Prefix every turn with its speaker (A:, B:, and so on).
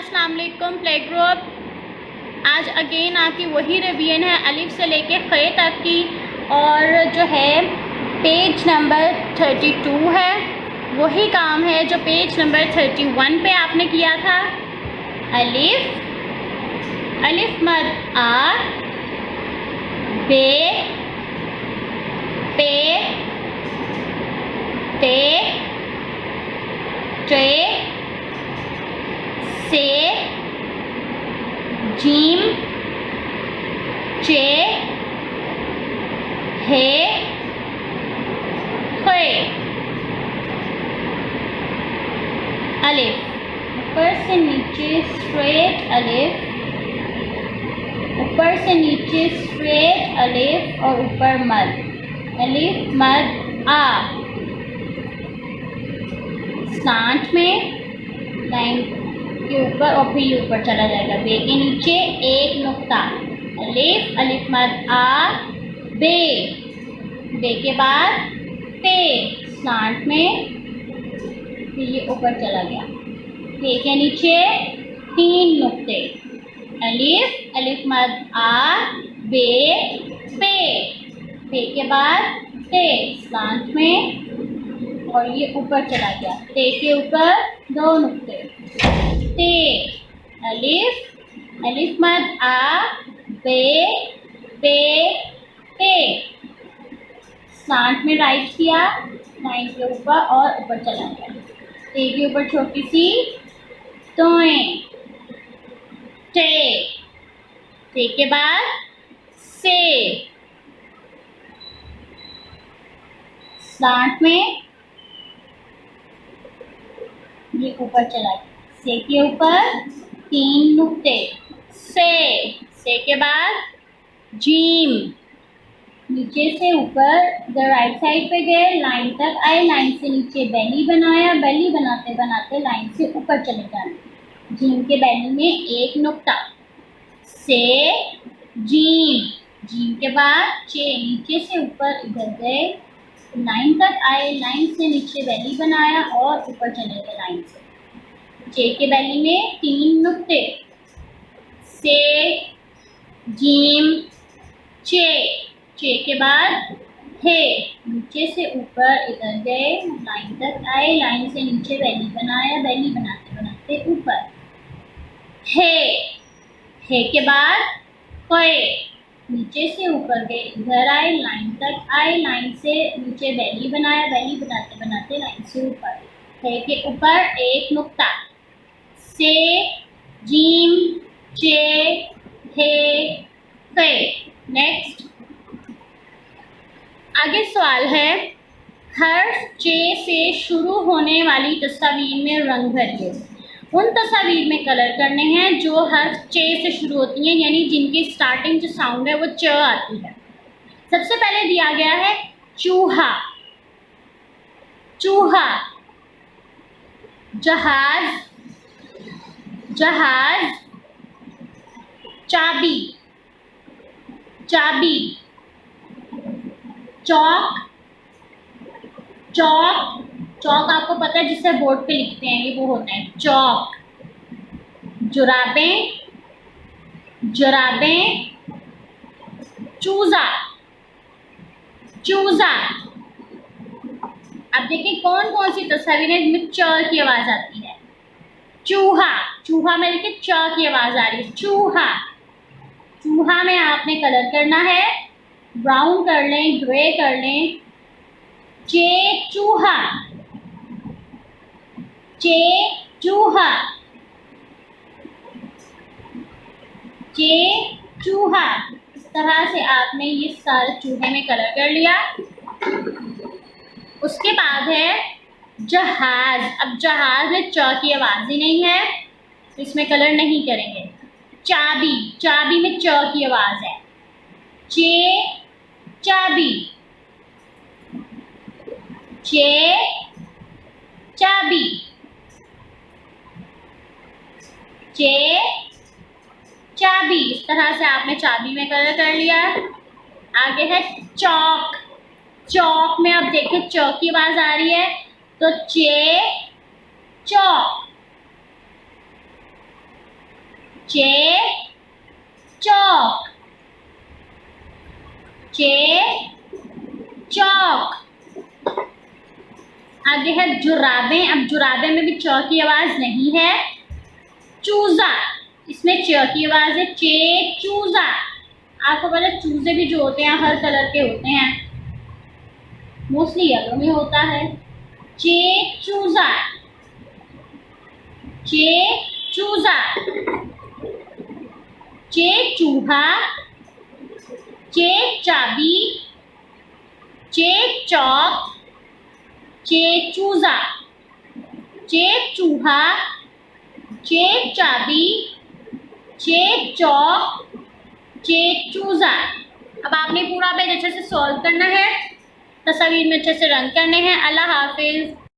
A: अस्सलाम वालेकुम play group. आज अगेन आपकी वही रिवीजन है अलिफ से लेके खे तक की, और जो है पेज नंबर 32 है। वही काम है जो पेज नंबर 31 पे आपने किया था। अलिफ, अलिफ मद आ, बे, पे, ते, टे, से, जीम, चे, हे, खे। अलिफ ऊपर से नीचे स्ट्रेट अलिफ, ऊपर से नीचे स्ट्रेट अलिफ और ऊपर मद। अलिफ मद आ, स्लांट में लाइन के ऊपर और फिर ऊपर चला जाएगा। बे के नीचे एक नुक्ता। अलिफ, अलिफ मद आ, बे, बे के बाद पे, स्लांट में फिर ये ऊपर चला गया। पे के नीचे तीन नुक्ते। अलिफ, अलिफ मद आ, बे, पे, पे के बाद ते, स्लांट में और ये ऊपर चला गया। ते के ऊपर दो नुक्ते। ते, अलिफ, अलिफ मद आ, बे, पे, ते, स्लांट में राइट किया, लाइन के ऊपर और ऊपर चला गया। ते के ऊपर छोटी सी तोए, टे, ते के बाद से, स्लांट में ये ऊपर चला गया। से के ऊपर तीन नुक्ते। से के बाद जीम, नीचे से ऊपर इधर राइट साइड पे गए, लाइन तक आए, लाइन से नीचे बेली बनाया, बेली बनाते बनाते लाइन से ऊपर चले जाना। जीम के बेली में एक नुक्ता। से, जीम, जीम के बाद चे, नीचे से ऊपर इधर गए, लाइन तक आए, लाइन से नीचे बेली बनाया और ऊपर चले गए लाइन से। चे के बेली में तीन नुक्ते। से, जीम, चे, चे के बाद हे, नीचे से ऊपर इधर गए, लाइन तक आए, लाइन से नीचे बेली बनाया, बेली बनाते बनाते ऊपर। हे के बाद खे, नीचे से ऊपर गए, इधर आए, लाइन तक आए, लाइन से नीचे बेली बनाया, बेली बनाते बनाते लाइन से ऊपर। हे के ऊपर एक नुक्ता। से, जीम, चे, हे, खे। नेक्स्ट आगे सवाल है, हर्फ चे से शुरू होने वाली तस्वीर में रंग भरिए। उन तस्वीर में कलर करने हैं जो हर्फ चे से शुरू होती हैं, यानी जिनकी स्टार्टिंग जो साउंड है वो च आती है। सबसे पहले दिया गया है चूहा, चूहा, जहाज, जहाज, चाबी, चाबी, चौक, चौक, चौक आपको पता है जिससे बोर्ड पे लिखते हैं, ये वो होता है चौक। जुराबें, जुराबें, चूजा, चूजा। अब देखिए कौन कौन सी तस्वीर है जिसमें च की आवाज आती है। चूहा, चूहा में देखिए च की आवाज आ रही है। चूहा, चूहा में आपने कलर करना है, ब्राउन कर लें, ग्रे कर लें। चे चूहा, चे चूहा, चे चूहा। इस तरह से आपने ये सारे चूहे में कलर कर लिया। उसके बाद है जहाज। अब जहाज में च की आवाज ही नहीं है, तो इसमें कलर नहीं करेंगे। चाबी, चाबी में च की आवाज है। चे चाबी, चे चाबी, चे चाबी। इस तरह से आपने चाबी में कलर कर लिया। आगे है चौक, चौक में अब देखिए च की आवाज आ रही है, तो चे चौक, चे चौक, चे चौक। आगे है जुराबें। अब जुराबे में भी च की आवाज नहीं है। चूजा, इसमें च की आवाज है। चे चूजा। आपको पता है चूजे भी जो होते हैं हर कलर के होते हैं, मोस्टली येलो में होता है। चे चूजा, चे चूजा। चे चूहा, चे चाबी, चे चौक, चे चूजा, चे चूहा, चे चाबी, चे चौक, चे चूजा। अब आपने पूरा पेज अच्छे से सॉल्व करना है, तस्वीर में अच्छे से रंग करने हैं। अल्लाह हाफिज।